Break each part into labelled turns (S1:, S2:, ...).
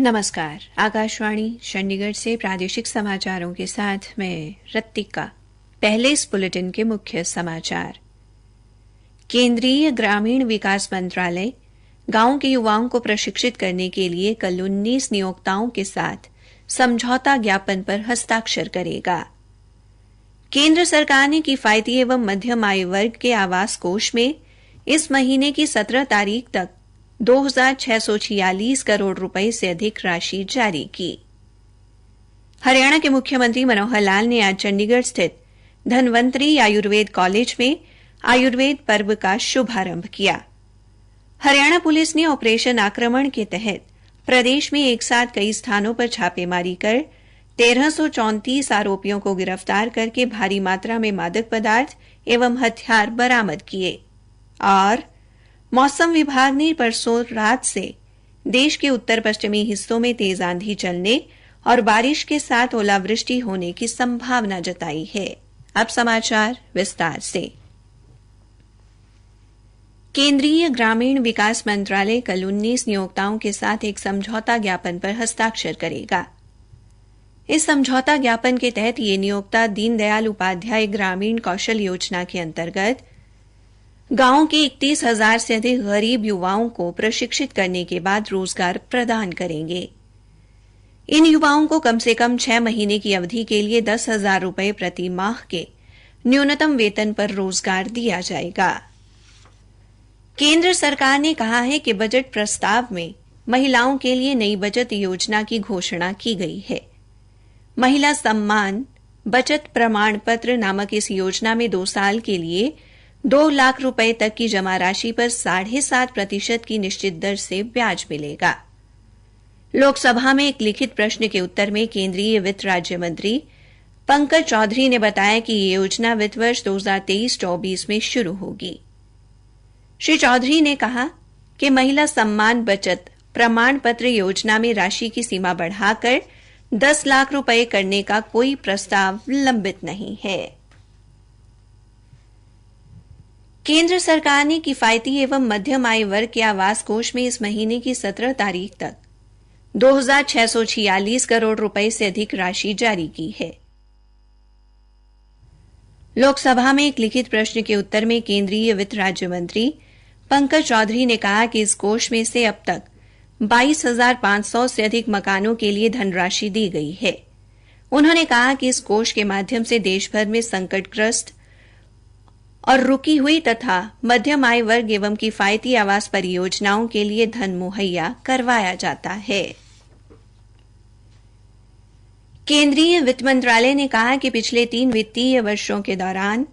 S1: नमस्कार। आकाशवाणी चंडीगढ़ से प्रादेशिक समाचारों के साथ मैं रत्तिका। पहले इस बुलेटिन के मुख्य समाचार। केंद्रीय ग्रामीण विकास मंत्रालय गांव के युवाओं को प्रशिक्षित करने के लिए कल 19 नियोक्ताओं के साथ समझौता ज्ञापन पर हस्ताक्षर करेगा। केंद्र सरकार ने किफायती एवं मध्यम आय वर्ग के आवास कोष में इस महीने की 17 तारीख तक 2,646 करोड़ रुपए से अधिक राशि जारी की। हरियाणा के मुख्यमंत्री मनोहर लाल ने आज चंडीगढ़ स्थित धन्वंतरी आयुर्वेद कॉलेज में आयुर्वेद पर्व का शुभारंभ किया। हरियाणा पुलिस ने ऑपरेशन आक्रमण के तहत प्रदेश में एक साथ कई स्थानों पर छापेमारी कर 1334 आरोपियों को गिरफ्तार करके भारी मात्रा में मादक पदार्थ एवं हथियार बरामद किए। और मौसम विभाग ने परसों रात से देश के उत्तर पश्चिमी हिस्सों में तेज आंधी चलने और बारिश के साथ ओलावृष्टि होने की संभावना जताई है। अब समाचार विस्तार से। केंद्रीय ग्रामीण विकास मंत्रालय कल 19 नियोक्ताओं के साथ एक समझौता ज्ञापन पर हस्ताक्षर करेगा। इस समझौता ज्ञापन के तहत ये नियोक्ता दीनदयाल उपाध्याय ग्रामीण कौशल योजना के अंतर्गत गांव के 31,000 से अधिक गरीब युवाओं को प्रशिक्षित करने के बाद रोजगार प्रदान करेंगे। इन युवाओं को कम से कम 6 महीने की अवधि के लिए 10,000 रुपए प्रति माह के न्यूनतम वेतन पर रोजगार दिया जाएगा। केंद्र सरकार ने कहा है कि बजट प्रस्ताव में महिलाओं के लिए नई बचत योजना की घोषणा की गई है। महिला सम्मान बचत प्रमाण पत्र नामक इस योजना में 2 साल के लिए 2 लाख रुपए तक की जमा राशि पर 7.5% की निश्चित दर से ब्याज मिलेगा। लोकसभा में एक लिखित प्रश्न के उत्तर में केंद्रीय वित्त राज्य मंत्री पंकज चौधरी ने बताया कि ये योजना वित्त वर्ष 2023-24 में शुरू होगी। श्री चौधरी ने कहा कि महिला सम्मान बचत प्रमाण पत्र योजना में राशि की सीमा बढ़ाकर 10 लाख रुपए करने का कोई प्रस्ताव लंबित नहीं है। केंद्र सरकार ने किफायती एवं मध्यम आय वर्ग के आवास कोष में इस महीने की 17 तारीख तक 2,646 करोड़ रुपए से अधिक राशि जारी की है। लोकसभा में एक लिखित प्रश्न के उत्तर में केंद्रीय वित्त राज्य मंत्री पंकज चौधरी ने कहा कि इस कोष में से अब तक 22,500 से अधिक मकानों के लिए धनराशि दी गई है। उन्होंने कहा कि इस कोष के माध्यम से देश भर में संकटग्रस्त और रुकी हुई तथा मध्यम आय वर्ग एवं किफायती आवास परियोजनाओं के लिए धन मुहैया करवाया जाता है। केंद्रीय वित्त मंत्रालय ने कहा कि पिछले 3 वित्तीय वर्षों के दौरान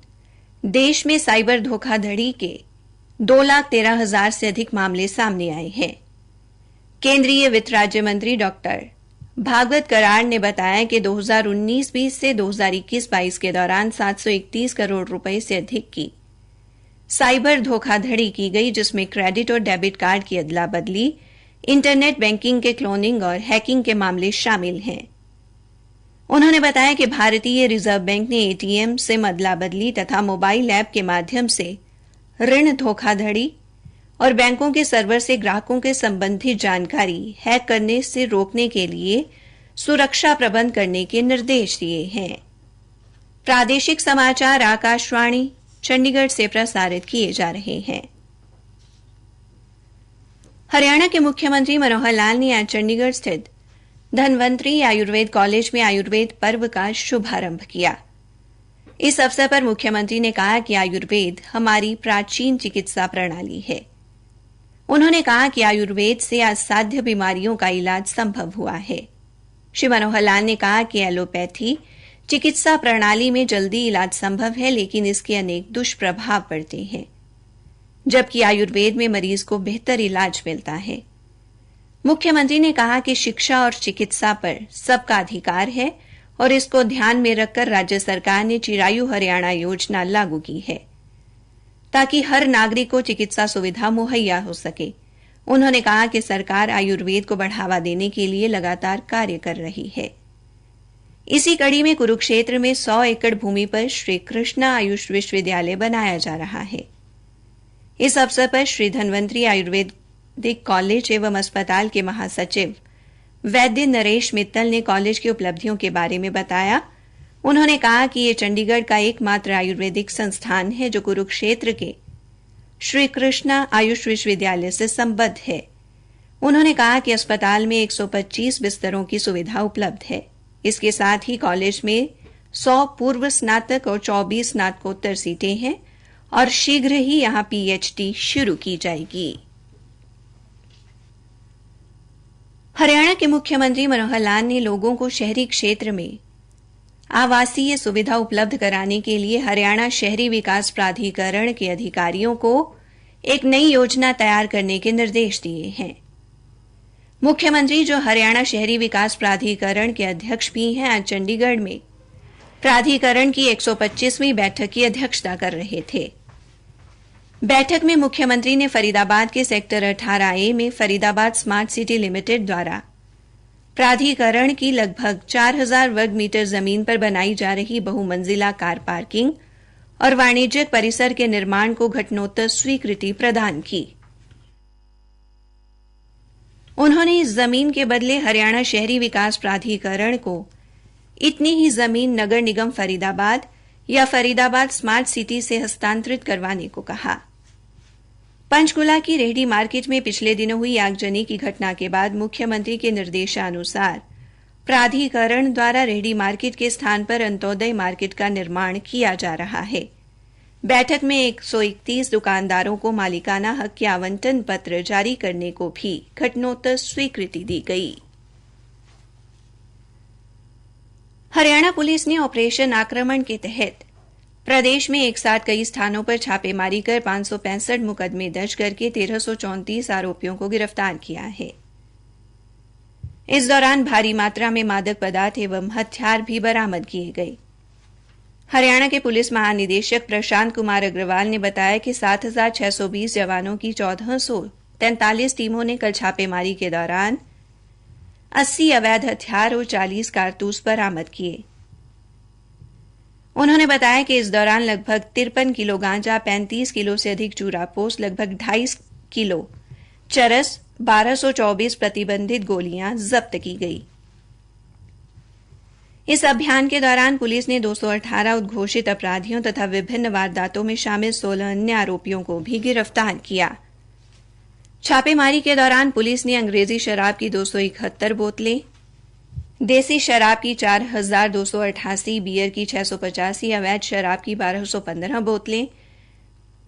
S1: देश में साइबर धोखाधड़ी के 2,13,000 से अधिक मामले सामने आए हैं। केंद्रीय वित्त राज्य मंत्री डॉक्टर भागवत कराड़ ने बताया कि 2019-20 से 2021-22 के दौरान 731 करोड़ रुपए से अधिक की साइबर धोखाधड़ी की गई, जिसमें क्रेडिट और डेबिट कार्ड की अदला बदली, इंटरनेट बैंकिंग के क्लोनिंग और हैकिंग के मामले शामिल हैं। उन्होंने बताया कि भारतीय रिजर्व बैंक ने एटीएम से अदला बदली तथा मोबाइल ऐप के माध्यम से ऋण धोखाधड़ी और बैंकों के सर्वर से ग्राहकों के संबंधित जानकारी हैक करने से रोकने के लिए सुरक्षा प्रबंध करने के निर्देश दिए हैं। प्रादेशिक समाचार आकाशवाणी चंडीगढ़ से प्रसारित किए जा रहे हैं। हरियाणा के मुख्यमंत्री मनोहर लाल ने आज चंडीगढ़ स्थित धन्वंतरी आयुर्वेद कॉलेज में आयुर्वेद पर्व का शुभारंभ किया। इस अवसर पर मुख्यमंत्री ने कहा कि आयुर्वेद हमारी प्राचीन चिकित्सा प्रणाली है। उन्होंने कहा कि आयुर्वेद से असाध्य बीमारियों का इलाज संभव हुआ है। श्री मनोहर लाल ने कहा कि एलोपैथी चिकित्सा प्रणाली में जल्दी इलाज संभव है, लेकिन इसके अनेक दुष्प्रभाव पड़ते हैं, जबकि आयुर्वेद में मरीज को बेहतर इलाज मिलता है। मुख्यमंत्री ने कहा कि शिक्षा और चिकित्सा पर सबका अधिकार है और इसको ध्यान में रखकर राज्य सरकार ने चिरायु हरियाणा योजना लागू की है, ताकि हर नागरिक को चिकित्सा सुविधा मुहैया हो सके। उन्होंने कहा कि सरकार आयुर्वेद को बढ़ावा देने के लिए लगातार कार्य कर रही है। इसी कड़ी में कुरुक्षेत्र में 100 एकड़ भूमि पर श्री कृष्णा आयुष विश्वविद्यालय बनाया जा रहा है। इस अवसर पर श्री धन्वंतरी आयुर्वेदिक कॉलेज एवं अस्पताल के महासचिव वैद्य नरेश मित्तल ने कॉलेज की उपलब्धियों के बारे में बताया। उन्होंने कहा कि यह चंडीगढ़ का एकमात्र आयुर्वेदिक संस्थान है जो कुरुक्षेत्र के श्री कृष्णा आयुष विश्वविद्यालय से संबद्ध है। उन्होंने कहा कि अस्पताल में 125 बिस्तरों की सुविधा उपलब्ध है। इसके साथ ही कॉलेज में 100 पूर्व स्नातक और 24 स्नातकोत्तर सीटें हैं और शीघ्र ही यहां पीएचडी शुरू की जाएगी। हरियाणा के मुख्यमंत्री मनोहर लाल ने लोगों को शहरी क्षेत्र में आवासीय सुविधा उपलब्ध कराने के लिए हरियाणा शहरी विकास प्राधिकरण के अधिकारियों को एक नई योजना तैयार करने के निर्देश दिए हैं। मुख्यमंत्री, जो हरियाणा शहरी विकास प्राधिकरण के अध्यक्ष भी हैं, आज चंडीगढ़ में प्राधिकरण की 125वीं बैठक की अध्यक्षता कर रहे थे। बैठक में मुख्यमंत्री ने फरीदाबाद के सेक्टर 18A में फरीदाबाद स्मार्ट सिटी लिमिटेड द्वारा प्राधिकरण की लगभग 4000 वर्ग मीटर जमीन पर बनाई जा रही बहुमंजिला कार पार्किंग और वाणिज्यिक परिसर के निर्माण को घटनोत्तर स्वीकृति प्रदान की। उन्होंने इस जमीन के बदले हरियाणा शहरी विकास प्राधिकरण को इतनी ही जमीन नगर निगम फरीदाबाद या फरीदाबाद स्मार्ट सिटी से हस्तांतरित करवाने को कहा। पंचकुला की रेहड़ी मार्केट में पिछले दिनों हुई आगजनी की घटना के बाद मुख्यमंत्री के निर्देशानुसार प्राधिकरण द्वारा रेहड़ी मार्केट के स्थान पर अंत्योदय मार्केट का निर्माण किया जा रहा है। बैठक में 131 दुकानदारों को मालिकाना हक के आवंटन पत्र जारी करने को भी घटनोत्तर स्वीकृति दी गई। हरियाणा पुलिस ने ऑपरेशन आक्रमण के तहत प्रदेश में एक साथ कई स्थानों पर छापेमारी कर 565 मुकदमे दर्ज करके 1334 आरोपियों को गिरफ्तार किया है। इस दौरान भारी मात्रा में मादक पदार्थ एवं हथियार भी बरामद किए गए। हरियाणा के पुलिस महानिदेशक प्रशांत कुमार अग्रवाल ने बताया कि 7620 जवानों की 1443 टीमों ने कल छापेमारी के दौरान 80 अवैध हथियार और 40 कारतूस बरामद किए। उन्होंने बताया कि इस दौरान लगभग 53 किलो गांजा, 35 किलो से अधिक चूरापोस्त, लगभग 2.5 किलो चरस, 1224 प्रतिबंधित गोलियां जब्त की गई। इस अभियान के दौरान पुलिस ने 218 उद्घोषित अपराधियों तथा विभिन्न वारदातों में शामिल 16 अन्य आरोपियों को भी गिरफ्तार किया। छापेमारी के दौरान पुलिस ने अंग्रेजी शराब की 271 बोतलें, देसी शराब की 4288, बियर की 685, अवैध शराब की 1215 बोतलें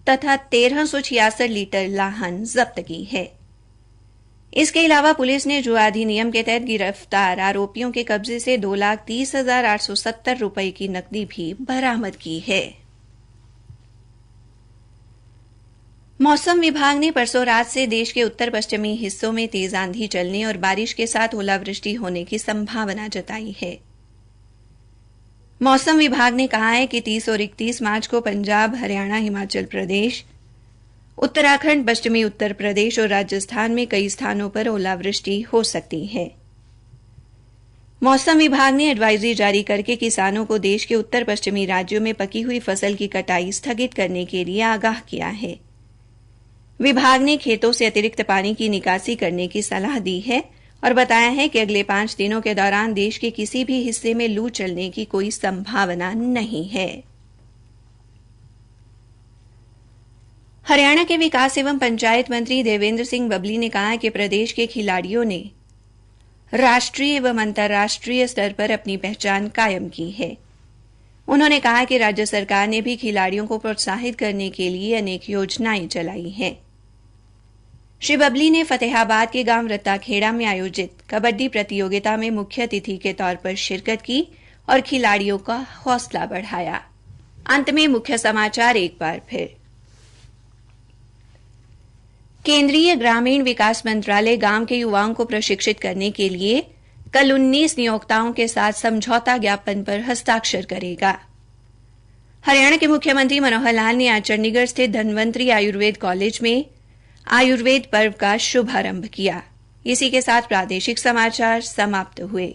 S1: तथा 1366 लीटर लाहन जब्त की है। इसके अलावा पुलिस ने जुआ अधिनियम के तहत गिरफ्तार आरोपियों के कब्जे से 2,30,870 रुपए की नकदी भी बरामद की है। मौसम विभाग ने परसों रात से देश के उत्तर पश्चिमी हिस्सों में तेज आंधी चलने और बारिश के साथ ओलावृष्टि होने की संभावना जताई है। मौसम विभाग ने कहा है कि 30 और 31 मार्च को पंजाब, हरियाणा, हिमाचल प्रदेश, उत्तराखंड, पश्चिमी उत्तर प्रदेश और राजस्थान में कई स्थानों पर ओलावृष्टि हो सकती है। मौसम विभाग ने एडवाइजरी जारी करके किसानों को देश के उत्तर पश्चिमी राज्यों में पकी हुई फसल की कटाई स्थगित करने के लिए आगाह किया है। विभाग ने खेतों से अतिरिक्त पानी की निकासी करने की सलाह दी है और बताया है कि अगले 5 दिनों के दौरान देश के किसी भी हिस्से में लू चलने की कोई संभावना नहीं है। हरियाणा के विकास एवं पंचायत मंत्री देवेंद्र सिंह बबली ने कहा कि प्रदेश के खिलाड़ियों ने राष्ट्रीय एवं अंतर्राष्ट्रीय स्तर पर अपनी पहचान कायम की है। उन्होंने कहा कि राज्य सरकार ने भी खिलाड़ियों को प्रोत्साहित करने के लिए अनेक योजनाएं चलाई हैं। श्री बबली ने फतेहाबाद के गांव रत्ताखेड़ा में आयोजित कबड्डी प्रतियोगिता में मुख्य अतिथि के तौर पर शिरकत की और खिलाड़ियों का हौसला बढ़ाया। अंत में मुख्य समाचार एक बार फिर। केंद्रीय ग्रामीण विकास मंत्रालय गांव के युवाओं को प्रशिक्षित करने के लिए कल 19 नियोक्ताओं के साथ समझौता ज्ञापन पर हस्ताक्षर करेगा। हरियाणा के मुख्यमंत्री मनोहर लाल ने आज चंडीगढ़ स्थित धन्वंतरी आयुर्वेद कॉलेज में आयुर्वेद पर्व का शुभारंभ किया। इसी के साथ प्रादेशिक समाचार समाप्त हुए।